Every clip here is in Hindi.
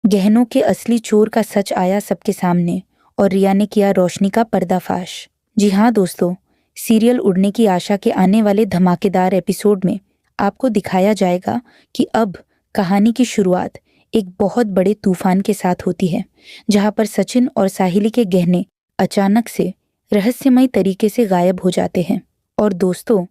गहनों के असली चोर का सच आया सबके सामने और रिया ने किया रोशनी का पर्दाफाश। जी हाँ दोस्तों, सीरियल उड़ने की आशा के आने वाले धमाकेदार एपिसोड में आपको दिखाया जाएगा कि अब कहानी की शुरुआत एक बहुत बड़े तूफान के साथ होती है, जहाँ पर सचिन और साहिली के गहने अचानक से रहस्यमय तरीके से गायब हो जाते हैं। और दोस्तों,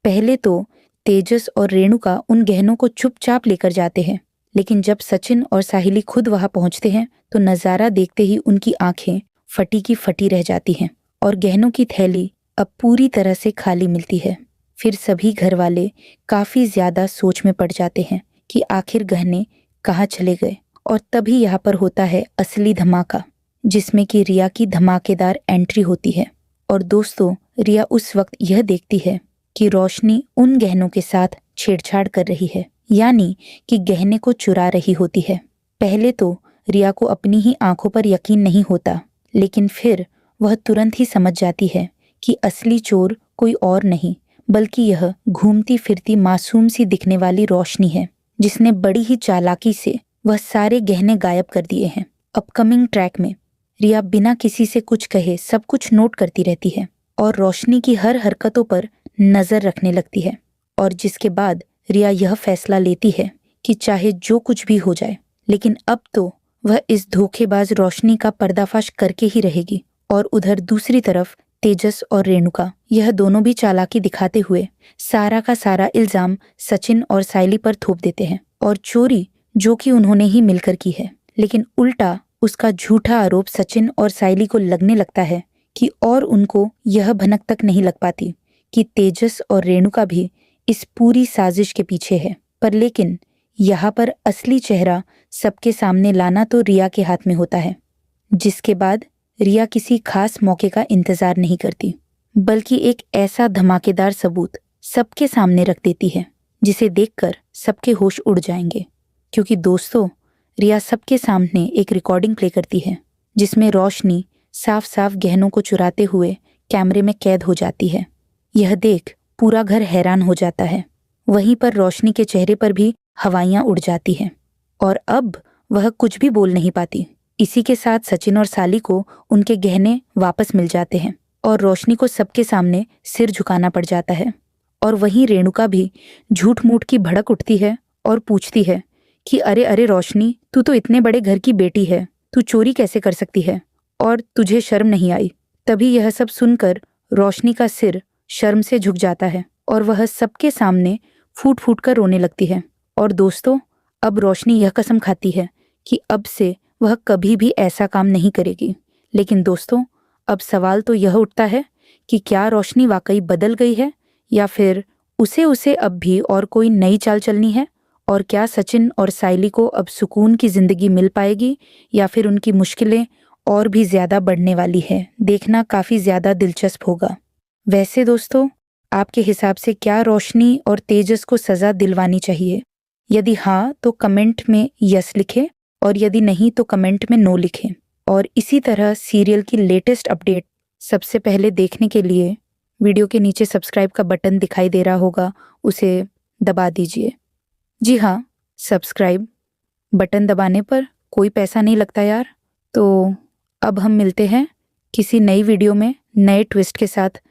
पहले तो तेजस और रेणुका उन गहनों को चुपचाप लेकर जाते हैं, लेकिन जब सचिन और साहिली खुद वहां पहुंचते हैं तो नजारा देखते ही उनकी आंखें फटी की फटी रह जाती हैं और गहनों की थैली अब पूरी तरह से खाली मिलती है। फिर सभी घर वाले काफी ज्यादा सोच में पड़ जाते हैं कि आखिर गहने कहाँ चले गए। और तभी यहाँ पर होता है असली धमाका, जिसमें कि रिया की धमाकेदार एंट्री होती है। और दोस्तों, रिया उस वक्त यह देखती है कि रोशनी उन गहनों के साथ छेड़छाड़ कर रही है, यानी कि गहने को चुरा रही होती है। पहले तो रिया को अपनी ही आंखों पर यकीन नहीं होता, लेकिन फिर वह तुरंत ही समझ जाती है कि असली चोर कोई और नहीं बल्कि यह घूमती फिरती मासूम सी दिखने वाली रोशनी है, जिसने बड़ी ही चालाकी से वह सारे गहने गायब कर दिए हैं। अपकमिंग ट्रैक में रिया बिना किसी से कुछ कहे सब कुछ नोट करती रहती है और रोशनी की हर हरकतों पर नजर रखने लगती है। और जिसके बाद रिया यह फैसला लेती है कि चाहे जो कुछ भी हो जाए, लेकिन अब तो वह इस धोखेबाज रोशनी का पर्दाफाश करके ही रहेगी। और उधर दूसरी तरफ तेजस और रेणुका, यह दोनों भी चालाकी दिखाते हुए सारा का सारा इल्जाम सचिन और साइली पर थोप देते हैं, और चोरी जो कि उन्होंने ही मिलकर की है, लेकिन उल्टा उसका झूठा आरोप सचिन और साइली को लगने लगता है कि और उनको यह भनक तक नहीं लग पाती कि तेजस और रेणुका भी इस पूरी साजिश के पीछे है। पर लेकिन यहाँ पर असली चेहरा सबके सामने लाना तो रिया के हाथ में होता है, जिसके बाद रिया किसी खास मौके का इंतजार नहीं करती, बल्कि एक ऐसा धमाकेदार सबूत सबके सामने रख देती है जिसे देखकर सबके होश उड़ जाएंगे। क्योंकि दोस्तों, रिया सबके सामने एक रिकॉर्डिंग प्ले करती है जिसमें रोशनी साफ साफ गहनों को चुराते हुए कैमरे में कैद हो जाती है। यह देख पूरा घर हैरान हो जाता है। वहीं पर रोशनी के चेहरे पर भी हवाइयां उड़ जाती हैं और अब वह कुछ भी बोल नहीं पाती। इसी के साथ सचिन और साली को उनके गहने वापस मिल जाते हैं और रोशनी को सबके सामने सिर झुकाना पड़ जाता है। और वहीं रेणुका भी झूठ मूठ की भड़क उठती है और पूछती है कि अरे अरे रोशनी, तू तो इतने बड़े घर की बेटी है, तू चोरी कैसे कर सकती है और तुझे शर्म नहीं आई। तभी यह सब सुनकर रोशनी का सिर शर्म से झुक जाता है और वह सबके सामने फूट फूट कर रोने लगती है। और दोस्तों, अब रोशनी यह कसम खाती है कि अब से वह कभी भी ऐसा काम नहीं करेगी। लेकिन दोस्तों, अब सवाल तो यह उठता है कि क्या रोशनी वाकई बदल गई है या फिर उसे अब भी और कोई नई चाल चलनी है। और क्या सचिन और साइली को अब सुकून की जिंदगी मिल पाएगी या फिर उनकी मुश्किलें और भी ज्यादा बढ़ने वाली है। देखना काफी ज्यादा दिलचस्प होगा। वैसे दोस्तों, आपके हिसाब से क्या रोशनी और तेजस को सजा दिलवानी चाहिए? यदि हाँ तो कमेंट में यस लिखें और यदि नहीं तो कमेंट में नो लिखें। और इसी तरह सीरियल की लेटेस्ट अपडेट सबसे पहले देखने के लिए वीडियो के नीचे सब्सक्राइब का बटन दिखाई दे रहा होगा, उसे दबा दीजिए। जी हाँ, सब्सक्राइब बटन दबाने पर कोई पैसा नहीं लगता यार। तो अब हम मिलते हैं किसी नई वीडियो में नए ट्विस्ट के साथ।